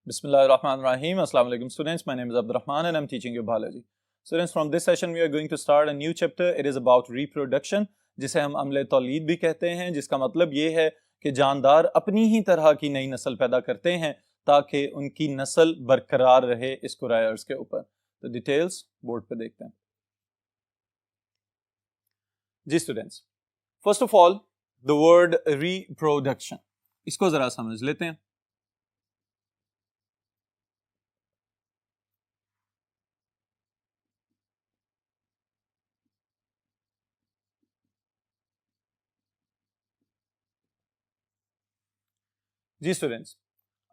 Bismillahirrahmanirrahim. Assalamu alaikum students. My name is Abdurrahman and I'm teaching you biology. Students, from this session we are going to start a new chapter. It is about reproduction, जिसे हम अमले तौलीद भी कहते हैं, जिसका मतलब ये है कि जानदार अपनी ही तरह की नई नस्ल पैदा करते हैं ताकि उनकी नस्ल बरकरार रहे इस कुराए अर्ज़ के ऊपर। तो डिटेल्स बोर्ड पे देखते हैं। जी students, first of all the word reproduction, इसको जरा समझ लेते हैं। जी स्टूडेंट्स,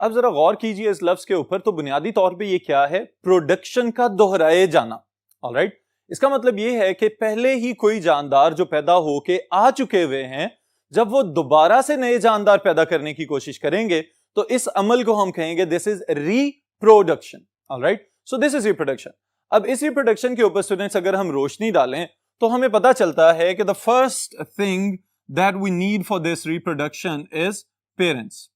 अब जरा गौर कीजिए इस लफ्ज के ऊपर। तो बुनियादी तौर पे ये क्या है? प्रोडक्शन का दोहराए जाना। ऑलराइट, इसका मतलब ये है कि पहले ही कोई जानदार जो पैदा होके आ चुके हुए हैं, जब वो दोबारा से नए जानदार पैदा करने की कोशिश करेंगे तो इस अमल को हम कहेंगे this is reproduction. Alright, so this is reproduction. अब इस रिप्रोडक्शन के ऊपर स्टूडेंट्स अगर हम रोशनी डालें तो हमें पता चलता है कि the first thing that we need for this reproduction is parents.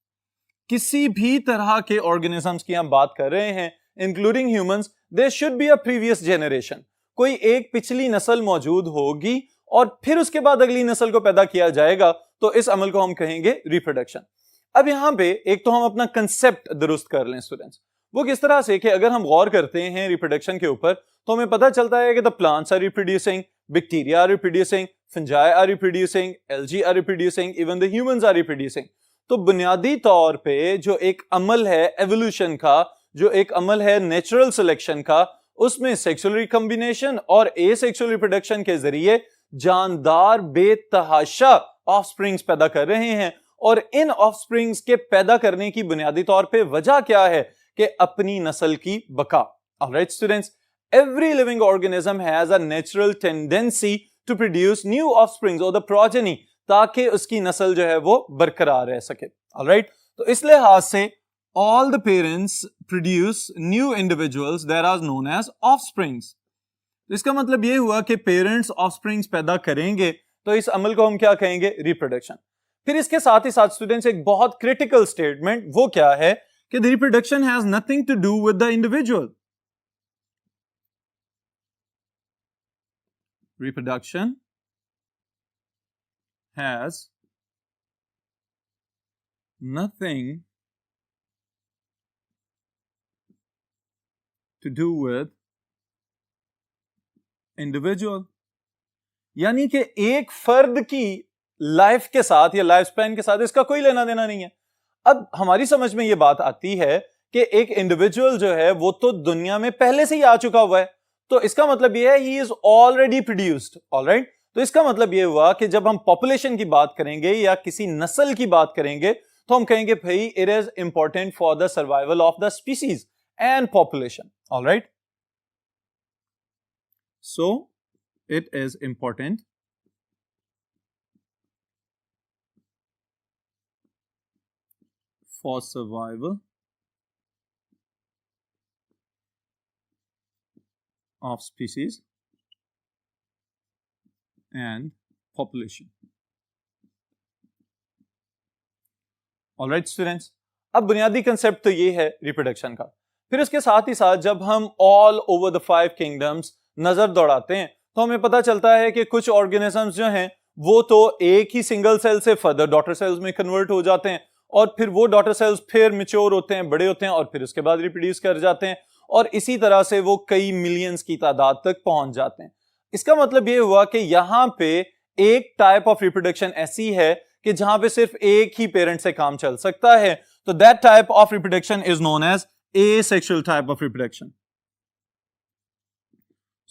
किसी भी तरह के ऑर्गेनिजम्स की हम बात कर रहे हैं including humans, there should be a previous generation. कोई एक पिछली नस्ल मौजूद होगी और फिर उसके बाद अगली नस्ल को पैदा किया जाएगा, तो इस अमल को हम कहेंगे रिप्रोडक्शन। अब यहां पे एक तो हम अपना कंसेप्ट दुरुस्त कर लें स्टूडेंट्स। वो किस तरह से कि अगर हम गौर करते हैं रिप्रोडक्शन के ऊपर तो हमें पता चलता है कि the plants are reproducing, bacteria are reproducing, fungi are reproducing, algae are reproducing, even the humans are reproducing. तो बुनियादी तौर पे जो एक अमल है एवोल्यूशन का, जो एक अमल है नेचुरल सिलेक्शन का, उसमें सेक्सुअल रिकॉम्बिनेशन और एसेक्सुअल रिप्रोडक्शन के जरिए जानदार बेतहाशा ऑफस्प्रिंग्स पैदा कर रहे हैं। और इन ऑफस्प्रिंग्स के पैदा करने की बुनियादी तौर पे वजह क्या है? कि अपनी नस्ल की बका। Alright students, every living organism has a natural tendency to produce new offsprings और द प्रोजेनी, ताकि उसकी नस्ल जो है वो बरकरार रह सके। ऑलराइट, तो इस लिहाज से all the parents produce new individuals that are known as offsprings. इसका मतलब ये हुआ कि पेरेंट्स ऑफस्प्रिंग्स पैदा करेंगे, तो इस अमल को हम क्या कहेंगे? रिप्रोडक्शन। फिर इसके साथ ही साथ स्टूडेंट्स एक बहुत क्रिटिकल स्टेटमेंट, वो क्या है कि the reproduction has nothing to do with the individual. Reproduction has nothing to do with individual। यानी कि एक फर्द की लाइफ के साथ या लाइफ स्पैन के साथ इसका कोई लेना देना नहीं है। अब हमारी समझ में यह बात आती है कि एक इंडिविजुअल जो है वो तो दुनिया में पहले से ही आ चुका हुआ है, तो इसका मतलब यह है he is already produced. Alright, तो इसका मतलब यह हुआ कि जब हम पॉपुलेशन की बात करेंगे या किसी नस्ल की बात करेंगे तो हम कहेंगे भाई it is important for the survival of the species and population. Alright, so it is important for survival of species and population। Alright students, अब बुनियादी कंसेप्ट तो ये है रिप्रोडक्शन का। फिर इसके साथ ही साथ जब हम ऑल ओवर द 5 किंगडम्स नजर दौड़ाते हैं तो हमें पता चलता है कि कुछ ऑर्गेनिजम्स जो हैं वो तो एक ही सिंगल सेल से फर्दर डॉटर सेल्स में कन्वर्ट हो जाते हैं, और फिर वो डॉटर सेल्स फिर मैच्योर होते हैं, बड़े होते हैं, और फिर उसके बाद रिप्रोड्यूस कर जाते हैं, और इसी तरह से वो कई मिलियंस की तादाद तक पहुंच जाते हैं। इसका मतलब ये हुआ कि यहां पे एक टाइप ऑफ रिप्रोडक्शन ऐसी है कि जहां पे सिर्फ एक ही पेरेंट से काम चल सकता है, तो that type of reproduction is known as asexual type of reproduction।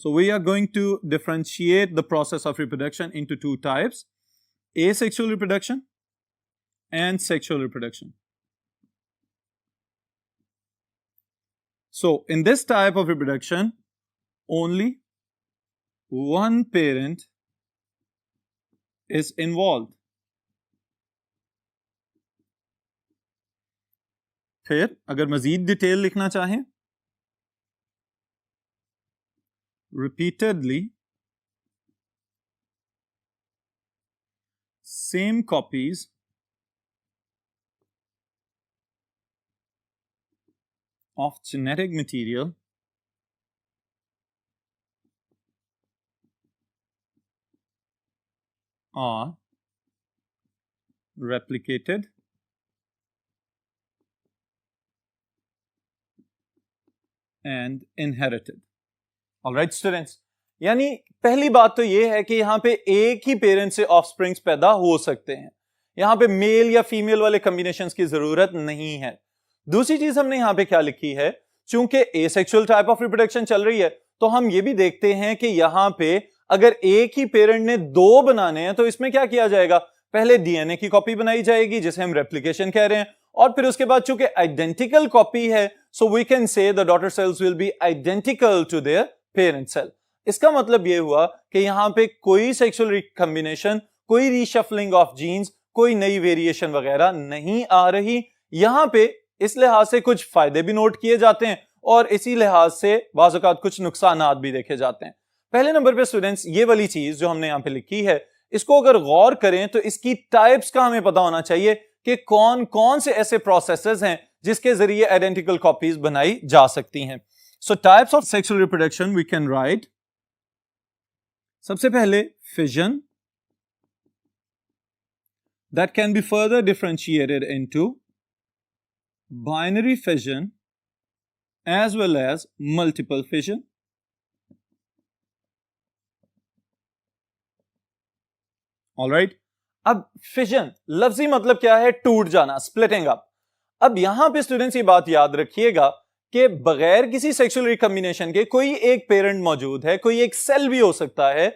So we are going to differentiate the process of reproduction into two types: asexual reproduction and sexual reproduction। So in this type of reproduction, only one parent is involved। फिर अगर मजीद detail लिखना चाहें, repeatedly same copies of genetic material are replicated and inherited. Alright students, यानी पहली बात तो ये है कि यहां पे एक ही पेरेंट से ऑफस्प्रिंग्स पैदा हो सकते हैं, यहां पे मेल या फीमेल वाले कॉम्बिनेशंस की जरूरत नहीं है। दूसरी चीज हमने यहां पे क्या लिखी है, चूंकि एसेक्सुअल टाइप ऑफ रिप्रोडक्शन चल रही है तो हम ये भी देखते हैं कि यहां पे अगर एक ही पेरेंट ने दो बनाने हैं तो इसमें क्या किया जाएगा, पहले डीएनए की कॉपी बनाई जाएगी जिसे हम रेप्लिकेशन कह रहे हैं, और फिर उसके बाद चूंकि आइडेंटिकल कॉपी है so we can say the daughter cells will be identical to their parent cell. इसका मतलब यह हुआ कि यहां पे कोई सेक्सुअल रिकॉम्बिनेशन, कोई रीशफलिंग ऑफ जीन्स, कोई नई वेरिएशन वगैरह नहीं आ रही। यहां पे इस लिहाज से कुछ फायदे भी नोट किए जाते हैं और इसी लिहाज से बाज़ औक़ात कुछ नुकसानात भी देखे जाते हैं। पहले नंबर पे स्टूडेंट्स ये वाली चीज जो हमने यहां पे लिखी है, इसको अगर गौर करें तो इसकी टाइप्स का हमें पता होना चाहिए कि कौन कौन से ऐसे प्रोसेसेस हैं जिसके जरिए आइडेंटिकल कॉपीज बनाई जा सकती हैं। So types of sexual reproduction we can write, सबसे पहले fission, that can be further differentiated into binary fission as well as multiple fission. All right. अब फिजन लफ्जी मतलब क्या है, टूट जाना, स्प्लिटिंग अप। अब यहां पे स्टूडेंट्स ये बात याद रखिएगा कि बगैर किसी सेक्सुअल रिकॉम्बिनेशन के कोई एक पेरेंट मौजूद है, कोई एक सेल भी हो सकता है,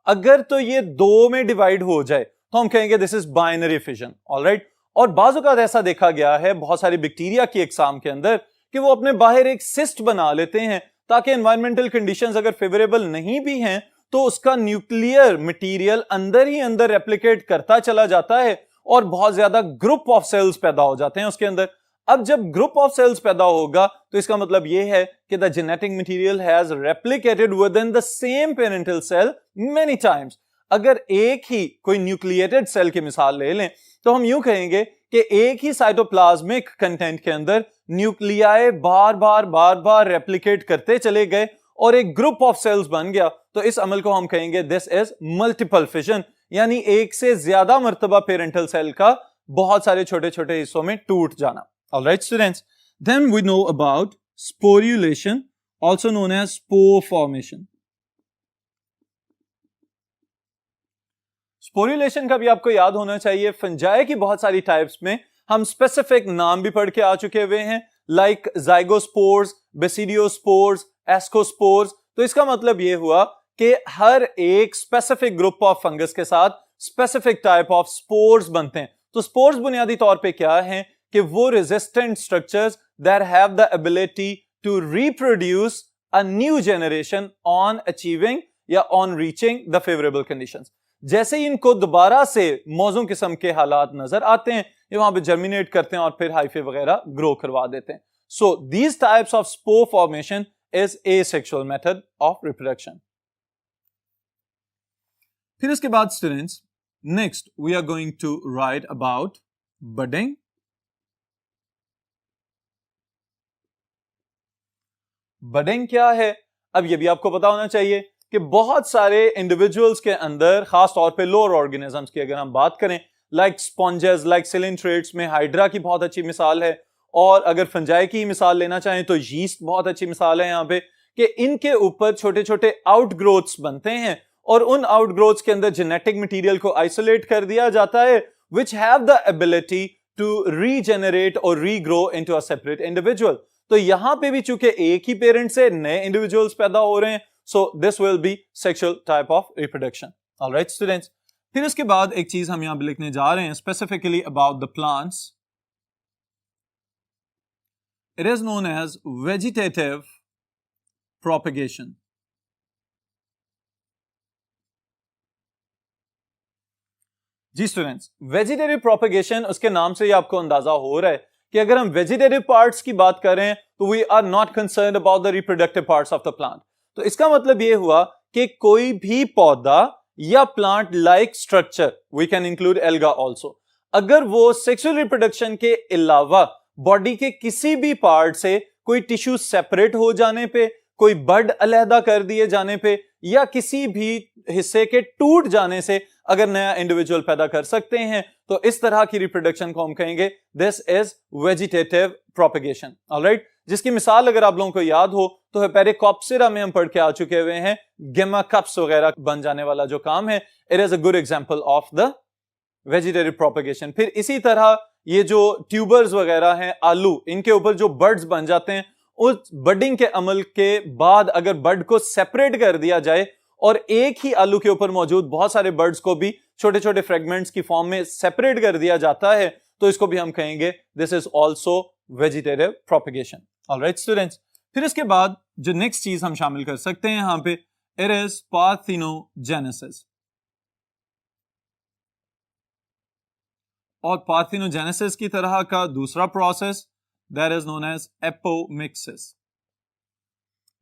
अगर तो ये दो में डिवाइड हो जाए तो हम कहेंगे this is binary fission. Alright. और बाज़ औक़ात ऐसा देखा गया है बहुत सारी बैक्टीरिया की एग्जाम के अंदर कि वो अपने बाहर एक सिस्ट बना लेते हैं ताकि एनवायरमेंटल कंडीशंस अगर फेवरेबल नहीं भी हैं तो उसका न्यूक्लियर मटेरियल अंदर ही अंदर रेप्लिकेट करता चला जाता है और बहुत ज्यादा ग्रुप ऑफ सेल्स पैदा हो जाते हैं उसके अंदर। अब जब ग्रुप ऑफ सेल्स पैदा होगा तो इसका मतलब यह है कि the genetic material has replicated within the same parental cell many times. अगर एक ही कोई न्यूक्लिएटेड सेल की मिसाल ले लें तो हम यूं कहेंगे कि एक ही साइटोप्लाज्मिक कंटेंट के अंदर न्यूक्लियाई बार बार रेप्लिकेट करते चले गए और एक ग्रुप ऑफ सेल्स बन गया, तो इस अमल को हम कहेंगे दिस इज मल्टीपल फिजन, यानी एक से ज्यादा मर्तबा पेरेंटल सेल का बहुत सारे छोटे छोटे हिस्सों में टूट जाना। Alright students, then we know about sporulation, also known as spore formation. Sporulation का भी आपको याद होना चाहिए, फंजाई की बहुत सारी टाइप्स में हम स्पेसिफिक नाम भी पढ़ के आ चुके हुए हैं, लाइक जाइगोस्पोर्स, बेसिडियोस्पोर्स, एस्कोस्पोर्स। तो इसका मतलब यह हुआ कि हर एक स्पेसिफिक ग्रुप ऑफ फंगस के साथ स्पेसिफिक टाइप ऑफ स्पोर्स बनते हैं। तो स्पोर्स बुनियादी तौर पे क्या हैं कि वो resistant structures that have the ability to reproduce a new generation on achieving या on reaching the favourable conditions. जैसे ही इनको दोबारा से मौजूद किस्म के हालात नजर आते हैं, ये वहां पे जर्मिनेट करते हैं और फिर हाइफे वगैरह ग्रो करवा देते हैं। So these types of spore formation is asexual method of reproduction. फिर इसके बाद students, next we are going to write about budding. Budding क्या है? अब ये भी आपको पता होना चाहिए कि बहुत सारे इंडिविजुअल्स के अंदर, खास तौर पे लोअर ऑर्गेनिजम्स की अगर हम बात करें, लाइक स्पॉन्जेस, लाइक सिलिंट्रेट्स में हाइड्रा की बहुत अच्छी मिसाल है, और अगर फंजाई की मिसाल लेना चाहें तो यीस्ट बहुत अच्छी मिसाल है यहाँ पे, कि इनके ऊपर छोटे छोटे आउटग्रोथ्स बनते हैं और उन आउटग्रोथ्स के अंदर जेनेटिक मटेरियल को आइसोलेट कर दिया जाता है, which have the ability to regenerate और regrow into a separate individual. तो यहां पे भी चूंकि एक ही पेरेंट से नए इंडिविजुअल्स पैदा हो रहे हैं, so this will be sexual type of reproduction. All right students, फिर इसके बाद एक चीज हम यहां पे लिखने जा रहे हैं specifically about the plants. It is known as vegetative propagation. Ji students, vegetative propagation, उसके नाम से ही आपको अंदाजा हो रहा है कि अगर हम वेजिटेटिव पार्ट्स की बात करें तो we are not concerned about the reproductive parts of the plant. तो इसका मतलब यह हुआ कि कोई भी पौधा या plant like structure, we can include alga also, अगर वो सेक्सुअल रिप्रोडक्शन के अलावा बॉडी के किसी भी पार्ट से कोई टिश्यू सेपरेट हो जाने पे, कोई बड अलहदा कर दिए जाने पे, या किसी भी हिस्से के टूट जाने से अगर नया इंडिविजुअल पैदा कर सकते हैं, तो इस तरह की रिप्रोडक्शन को हम कहेंगे this is vegetative propagation. Alright, जिसकी मिसाल अगर आप लोगों को याद हो तो हेपेरिकॉप्सिरा में हम पढ़ के आ चुके हुए हैं, गेमा कप्स वगैरह बन जाने वाला जो काम है, it is a good example of the vegetative propagation. फिर इसी तरह ये जो ट्यूबर्स वगैरह हैं, आलू, इनके ऊपर जो बर्ड्स बन जाते हैं, उस बडिंग के अमल के बाद अगर बर्ड को सेपरेट कर दिया जाए और एक ही आलू के ऊपर मौजूद बहुत सारे बर्ड्स को भी छोटे छोटे फ्रेगमेंट्स की फॉर्म में सेपरेट कर दिया जाता है, तो इसको भी हम कहेंगे this is also vegetative propagation. Alright students, फिर इसके बाद जो नेक्स्ट चीज हम शामिल कर सकते हैं यहां पे, इट इज पार्थिनोजेनेसिस। और पार्थिनोजेनेसिस की तरह का दूसरा process that is known as apomixis.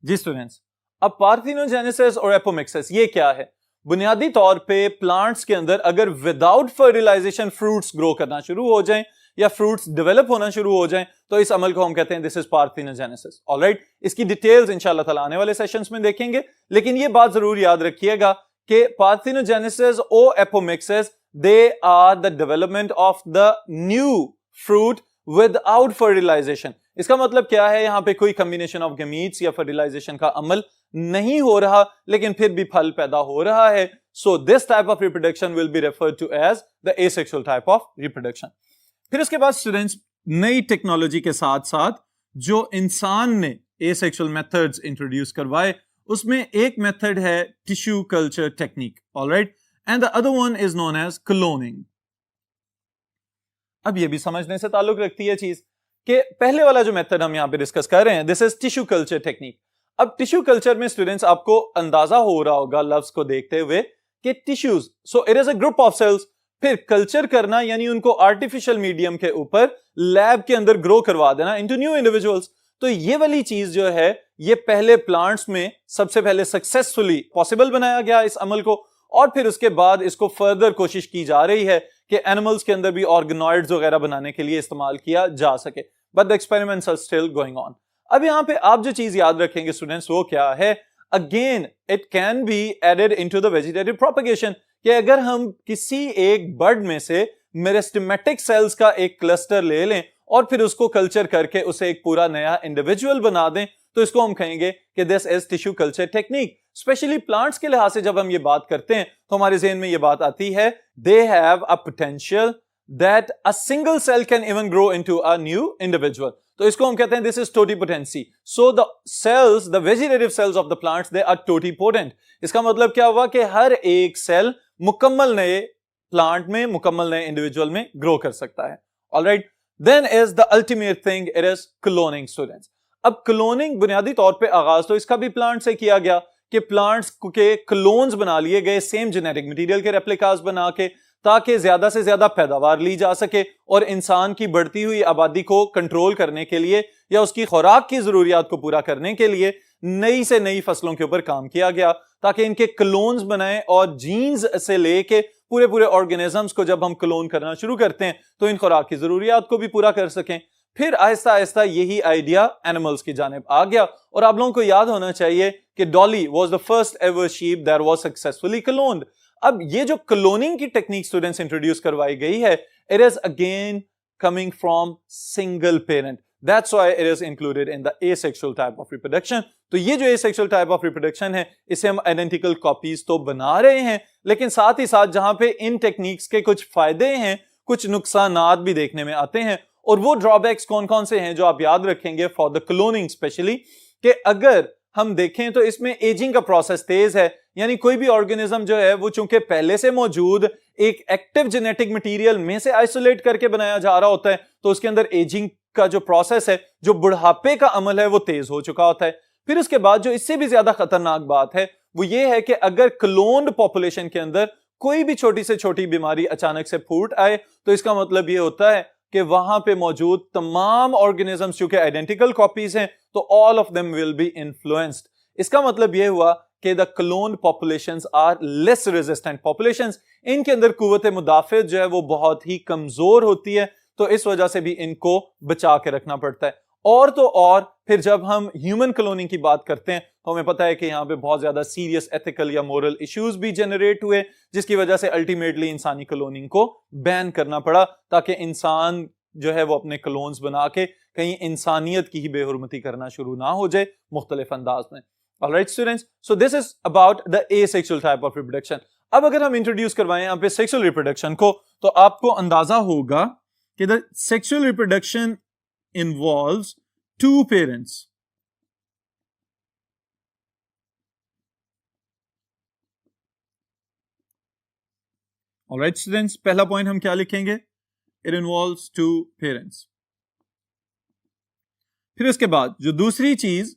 जी स्टूडेंट्स, अब पार्थिनोजेनेसिस और एपोमिक्सिस ये क्या है? बुनियादी तौर पे प्लांट्स के अंदर अगर विदाउट फर्टिलाइजेशन फ्रूट्स ग्रो करना शुरू हो जाएं या फ्रूट्स डेवलप होना शुरू हो जाएं, तो इस अमल को हम कहते हैं दिस इज पार्थिनोजेनेसिस। ऑलराइट, इसकी डिटेल्स इंशाल्लाह ताला आने वाले सेशंस में देखेंगे, लेकिन ये बात जरूर याद रखिएगा कि पार्थिनोजेनेसिस और apomixis they are the development of the new fruit without fertilization. इसका मतलब क्या है? यहां पे कोई कॉम्बिनेशन ऑफ गमीट्स या फर्टिलाइजेशन का अमल नहीं हो रहा, लेकिन फिर भी फल पैदा हो रहा है। So this type of reproduction will be referred to as the asexual type of reproduction. फिर उसके बाद स्टूडेंट्स, नई टेक्नोलॉजी के साथ साथ जो इंसान ने एसेक्सुअल मेथड्स इंट्रोड्यूस करवाए, उसमें एक मेथड है tissue culture technique. Alright, and the other one is known as cloning. अब ये भी समझने से ताल्लुक रखती है चीज कि पहले वाला जो मेथड हम यहां पे डिस्कस कर रहे हैं, this is tissue culture technique. अब टिश्यू कल्चर में स्टूडेंट्स आपको अंदाजा हो रहा होगा लफ्ज को देखते हुए कि tissues, so it is a group of cells. फिर कल्चर करना यानी उनको आर्टिफिशियल मीडियम के ऊपर लैब के अंदर ग्रो करवा देना इनटू न्यू इंडिविजुअल्स। तो ये वाली चीज जो है, ये पहले प्लांट्स में सबसे पहले सक्सेसफुली पॉसिबल बनाया गया इस अमल को, और फिर उसके बाद इसको फर्दर कोशिश की जा रही है कि एनिमल्स के अंदर भी ऑर्गेनॉइड्स वगैरह बनाने के लिए इस्तेमाल किया जा सके, but the experiments are still going on. अब यहां पे आप जो चीज याद रखेंगे स्टूडेंट्स, वो क्या है? Again it can be added into the vegetative propagation, कि अगर हम किसी एक बर्ड में से मेरिस्टेमेटिक सेल्स का एक क्लस्टर ले लें और फिर उसको कल्चर करके उसे एक पूरा नया इंडिविजुअल बना दें, तो इसको हम कहेंगे कि this is tissue culture technique. Specially plants के लिहाज से जब हम ये बात करते हैं तो हमारे ज़हन में ये बात आती है, they have a potential that a single cell can even grow into a new individual. तो इसको हम कहते हैं this is totipotency. So the cells, the vegetative cells of the plants, they are totipotent. इसका मतलब क्या हुआ कि हर एक सेल मुकम्मल नए प्लांट में, मुकम्मल नए इंडिविजुअल में ग्रो कर सकता है। Alright, then is the ultimate thing, it is cloning students. अब क्लोनिंग बुनियादी तौर पे आगाज तो इसका भी प्लांट से किया गया कि प्लांट्स के क्लोन्स बना लिए गए सेम जेनेटिक मटेरियल के रेप्लिकास बना के, ताकि ज्यादा से ज्यादा पैदावार ली जा सके और इंसान की बढ़ती हुई आबादी को कंट्रोल करने के लिए या उसकी खुराक की जरूरियात को पूरा करने के लिए नई से नई फसलों के ऊपर काम किया गया, ताकि इनके क्लोन्स बनाए और जीन्स से लेके पूरे पूरे ऑर्गेनिजम्स को जब हम क्लोन करना शुरू करते हैं तो इन खुराक की जरूरियात को भी पूरा कर सकें। फिर आहिस्ता आहिस्ता यही आइडिया एनिमल्स की जानिब आ गया, और आप लोगों को याद होना चाहिए कि Dolly was the first ever sheep that was successfully cloned. अब ये जो क्लोनिंग की टेक्निक स्टूडेंट्स इंट्रोड्यूस करवाई गई है, it is again coming from single parent, that's why it is included in the asexual type of reproduction. तो ये जो एसेक्सुअल टाइप ऑफ रिप्रोडक्शन है, इसे हम आइडेंटिकल कॉपीज तो बना रहे हैं, लेकिन साथ ही साथ जहां पे इन टेक्निक्स के कुछ फायदे हैं, कुछ नुकसानात भी देखने में आते हैं। और वो ड्रॉबैक्स कौन कौन से हैं जो आप याद रखेंगे फॉर द क्लोनिंग स्पेशली, कि अगर हम देखें तो इसमें एजिंग का प्रोसेस तेज है, यानी कोई भी ऑर्गेनिज्म जो है वो चूंकि पहले से मौजूद एक एक्टिव जेनेटिक मटेरियल में से आइसोलेट करके बनाया जा रहा होता है, तो उसके अंदर एजिंग का जो प्रोसेस है, जो बुढ़ापे का अमल है, वो तेज हो चुका होता है। फिर उसके बाद जो इससे भी ज्यादा खतरनाक बात है वो ये है कि अगर क्लोन्ड पॉपुलेशन के अंदर कोई भी छोटी से छोटी बीमारी अचानक से फूट आए, तो इसका मतलब ये होता है कि वहां पे मौजूद तमाम ऑर्गेनिजम्स जो कि आइडेंटिकल कॉपीज हैं, तो all of them will be influenced. इसका मतलब यह हुआ कि the cloned populations are less resistant populations, इनके अंदर कुव्वत मुदाफियत जो है वो बहुत ही कमजोर होती है, तो इस वजह से भी इनको बचा के रखना पड़ता है। और तो और फिर जब हम ह्यूमन क्लोनिंग की बात करते हैं तो हमें पता है कि यहाँ पे बहुत ज्यादा सीरियस एथिकल या मोरल इश्यूज भी जनरेट हुए, जिसकी वजह से अल्टीमेटली इंसानी क्लोनिंग को बैन करना पड़ा, ताकि इंसान जो है वो अपने क्लोन्स बना के कहीं इंसानियत की ही बेहुरमती करना शुरू ना हो जाए मुख्तलिफ अंदाज में। Alright students, so this is about the asexual type of reproduction. अब अगर हम इंट्रोड्यूस करवाएं यहाँ पे सेक्सुअल रिप्रोडक्शन को, तो आपको अंदाजा होगा कि the sexual reproduction involves two parents. Alright students, पहला पॉइंट हम क्या लिखेंगे? It involves two parents. फिर उसके बाद जो दूसरी चीज,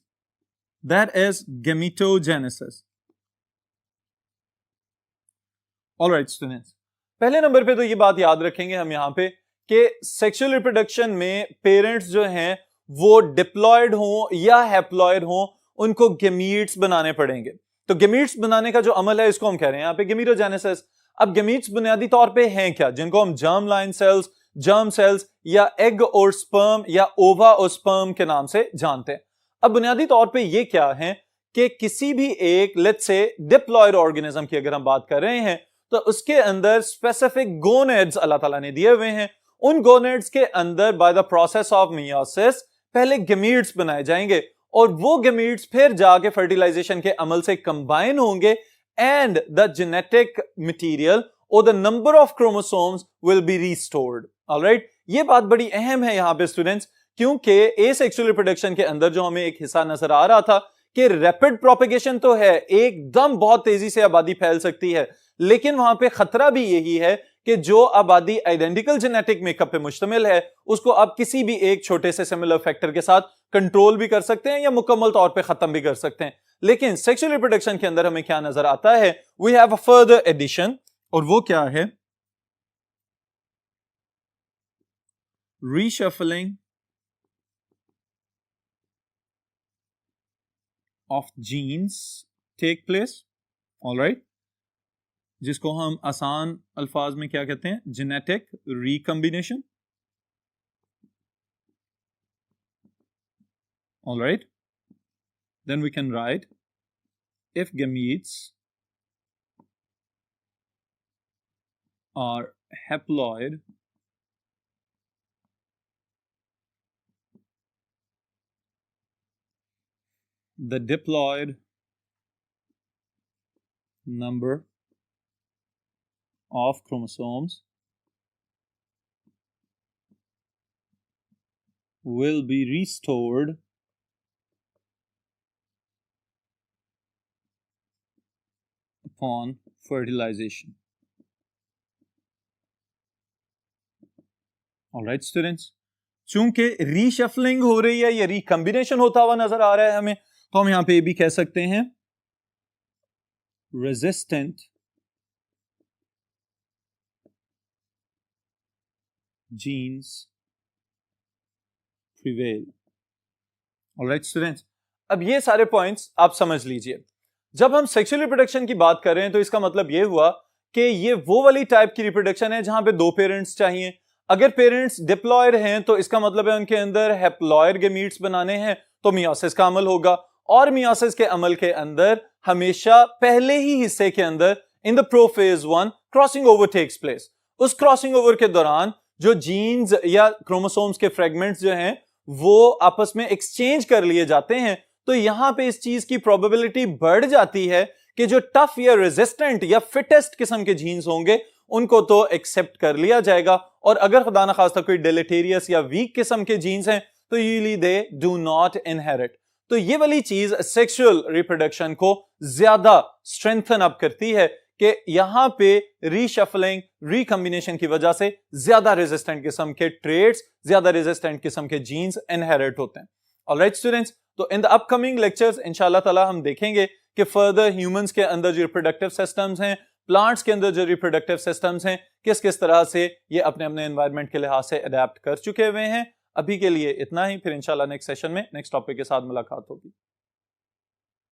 that is gametogenesis. Alright students, पहले नंबर पे तो ये बात याद रखेंगे हम यहां पे कि सेक्सुअल रिप्रोडक्शन में पेरेंट्स जो हैं वो डिप्लॉयड हो या हैप्लॉयड हो, उनको गेमीट्स बनाने पड़ेंगे। तो गेमीट्स बनाने का जो अमल है इसको हम कह रहे हैं यहाँ पे गेमेटोजेनेसिस। अब गेमीट्स बुनियादी तौर पे हैं क्या? जिनको हम germ line cells, germ cells या एग और स्पर्म या ओवा और स्पर्म के नाम से जानते हैं। अब बुनियादी तौर पे ये क्या है कि किसी भी एक लेट्स से डिप्लॉयड ऑर्गेनिज्म की अगर हम बात कर रहे हैं तो उसके अंदर स्पेसिफिक गोनेड्स अल्लाह ताला ने दिए हुए हैं। उन गोनेड्स के अंदर by the process of meiosis पहले गेमीट्स बनाए जाएंगे और वो गेमीट्स फिर जाके फर्टिलाइजेशन के अमल से कंबाइन होंगे एंड द जेनेटिक मटेरियल और the number of chromosomes will be restored. Alright, ये बात बड़ी अहम है यहां पे स्टूडेंट्स, क्योंकि एसेक्सुअल रिप्रोडक्शन के अंदर जो हमें एक हिस्सा नजर आ रहा था कि रैपिड प्रोपेगेशन तो है, एकदम बहुत तेजी से आबादी फैल सकती है, लेकिन वहां पे खतरा भी यही है कि जो आबादी आइडेंटिकल जेनेटिक मेकअप पे मुश्तमिल है उसको आप किसी भी एक छोटे से सिमिलर फैक्टर के साथ कंट्रोल भी कर सकते हैं या मुकम्मल तौर पे खत्म भी कर सकते हैं। लेकिन सेक्सुअल रिप्रोडक्शन के अंदर हमें क्या नजर आता है? We have a further addition, और वो क्या है? Reshuffling of genes take place. Alright, जिसको हम आसान अल्फाज में क्या कहते हैं? Genetic recombination. Alright, then we can write if gametes are haploid, the diploid number of chromosomes will be restored upon fertilization. Alright students, चूंकि रीशफलिंग हो रही है या रिकम्बिनेशन होता हुआ नजर आ रहा है हमें, तो हम यहां पे भी कह सकते हैं resistant genes prevail. Alright students, अब ये सारे पॉइंट्स आप समझ लीजिए। जब हम सेक्सुअल रिप्रोडक्शन की बात कर रहे हैं तो इसका मतलब ये हुआ कि ये वो वाली टाइप की रिप्रोडक्शन है जहां पे दो पेरेंट्स चाहिए। अगर पेरेंट्स डिप्लॉयड हैं तो इसका मतलब है उनके अंदर हैप्लॉयड गेमीट्स बनाने हैं, तो मियोसिस का अमल होगा, और मियोसिस के अमल के अंदर हमेशा पहले ही हिस्से के अंदर in the prophase 1 crossing over takes place. उस क्रॉसिंग ओवर के दौरान जो जीन्स या क्रोमोसोम्स के फ्रेगमेंट्स जो हैं वो आपस में एक्सचेंज कर लिए जाते हैं। तो यहां पे इस चीज की प्रोबेबिलिटी बढ़ जाती है कि जो टफ या रेजिस्टेंट या फिटेस्ट किस्म के जीन्स होंगे उनको तो एक्सेप्ट कर लिया जाएगा, और अगर खुदा ना खास्ता कोई डेलेटेरियस या वीक किस्म के जीन्स हैं तो usually they do not inherit. तो ये वाली चीज सेक्सुअल रिप्रोडक्शन को ज्यादा स्ट्रेंथन अप करती है कि यहां पे रीशफलिंग रिकम्बिनेशन की वजह से ज्यादा रेजिस्टेंट किस्म के ट्रेड्स, ज्यादा रेजिस्टेंट किस्म के जीन्स इनहेरिट होते हैं। ऑलराइट स्टूडेंट्स, तो इन द अपकमिंग लेक्चर्स इंशाल्लाह ताला हम देखेंगे कि फर्दर ह्यूमंस के अंदर जो रिप्रोडक्टिव सिस्टम्स हैं, प्लांट्स के अंदर जो रिप्रोडक्टिव सिस्टम्स हैं, किस किस तरह से ये अपने अपने एनवायरनमेंट के लिहाज से अडेप्ट कर चुके हुए हैं। अभी के लिए इतना ही, फिर इंशाल्लाह नेक्स्ट सेशन में नेक्स्ट टॉपिक के साथ मुलाकात होगी।